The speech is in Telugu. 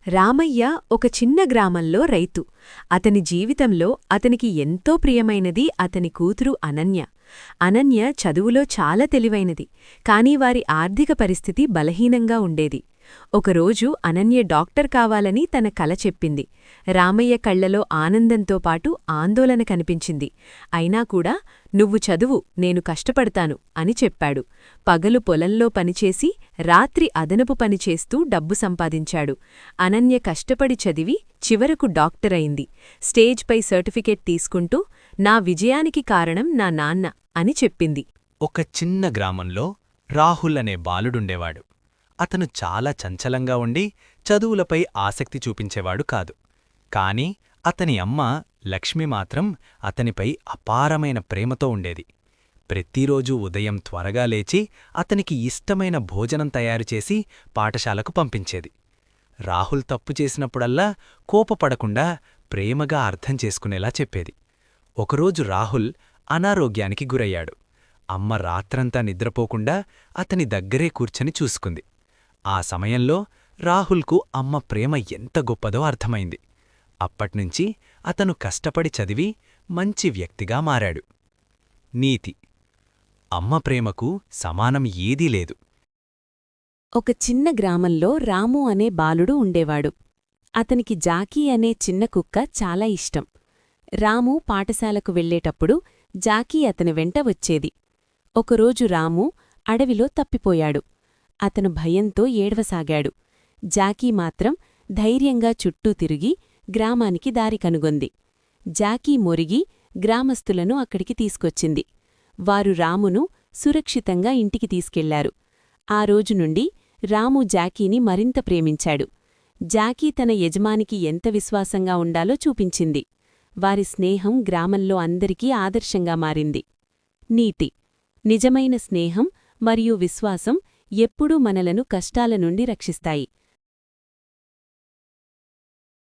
రామయ్య ఒక చిన్న గ్రామంలో రైతు. అతని జీవితంలో అతనికి ఎంతో ప్రియమైనది అతని కూతురు అనన్య. అనన్య చదువులో చాలా తెలివైనది, కాని వారి ఆర్థిక పరిస్థితి బలహీనంగా ఉండేది. ఒకరోజు అనన్య డాక్టర్ కావాలని తన కల చెప్పింది. రామయ్య కళ్లలో ఆనందంతో పాటు ఆందోళన కనిపించింది. అయినా కూడా "నువ్వు చదువు, నేను కష్టపడతాను" అని చెప్పాడు. పగలు పొలంలో పనిచేసి రాత్రి అదనపు పనిచేస్తూ డబ్బు సంపాదించాడు. అనన్య కష్టపడి చదివి చివరకు డాక్టరయింది. స్టేజ్పై సర్టిఫికేట్ తీసుకుంటూ "నా విజయానికి కారణం నా నాన్న" అని చెప్పింది. ఒక చిన్న గ్రామంలో రాహుల్ అనే బాలుడుండేవాడు. అతను చాలా చంచలంగా ఉండి చదువులపై ఆసక్తి చూపించేవాడు కాదు. కాని అతని అమ్మ లక్ష్మి మాత్రం అతనిపై అపారమైన ప్రేమతో ఉండేది. ప్రతిరోజూ ఉదయం త్వరగా లేచి అతనికి ఇష్టమైన భోజనం తయారుచేసి పాఠశాలకు పంపించేది. రాహుల్ తప్పు చేసినప్పుడల్లా కోపపడకుండా ప్రేమగా అర్థం చేసుకునేలా చెప్పేది. ఒకరోజు రాహుల్ అనారోగ్యానికి గురయ్యాడు. అమ్మ రాత్రంతా నిద్రపోకుండా అతని దగ్గరే కూర్చొని చూసుకుంది. ఆ సమయంలో రాహుల్కు అమ్మ ప్రేమ ఎంత గొప్పదో అర్థమైంది. అప్పట్నుంచి అతను కష్టపడి చదివి మంచి వ్యక్తిగా మారాడు. నీతి: అమ్మ ప్రేమకు సమానం ఏదీ లేదు. ఒక చిన్న గ్రామంలో రాము అనే బాలుడు ఉండేవాడు. అతనికి జాకీ అనే చిన్న కుక్క చాలా ఇష్టం. రాము పాఠశాలకు వెళ్లేటప్పుడు జాకీ అతని వెంట వచ్చేది. ఒకరోజు రాము అడవిలో తప్పిపోయాడు. అతను భయంతో ఏడవసాగాడు. జాకీ మాత్రం ధైర్యంగా చుట్టూ తిరిగి గ్రామానికి దారి కనుగొంది. జాకీ మొరిగి గ్రామస్తులను అక్కడికి తీసుకొచ్చింది. వారు రామును సురక్షితంగా ఇంటికి తీసుకెళ్లారు. ఆ రోజునుండి రాము జాకీని మరింత ప్రేమించాడు. జాకీ తన యజమానికి ఎంత విశ్వాసంగా ఉండాలో చూపించింది. వారి స్నేహం గ్రామంలో అందరికీ ఆదర్శంగా మారింది. నీతి: నిజమైన స్నేహం మరియు విశ్వాసం ఎప్పుడూ మనలను కష్టాల నుండి రక్షిస్తాయి.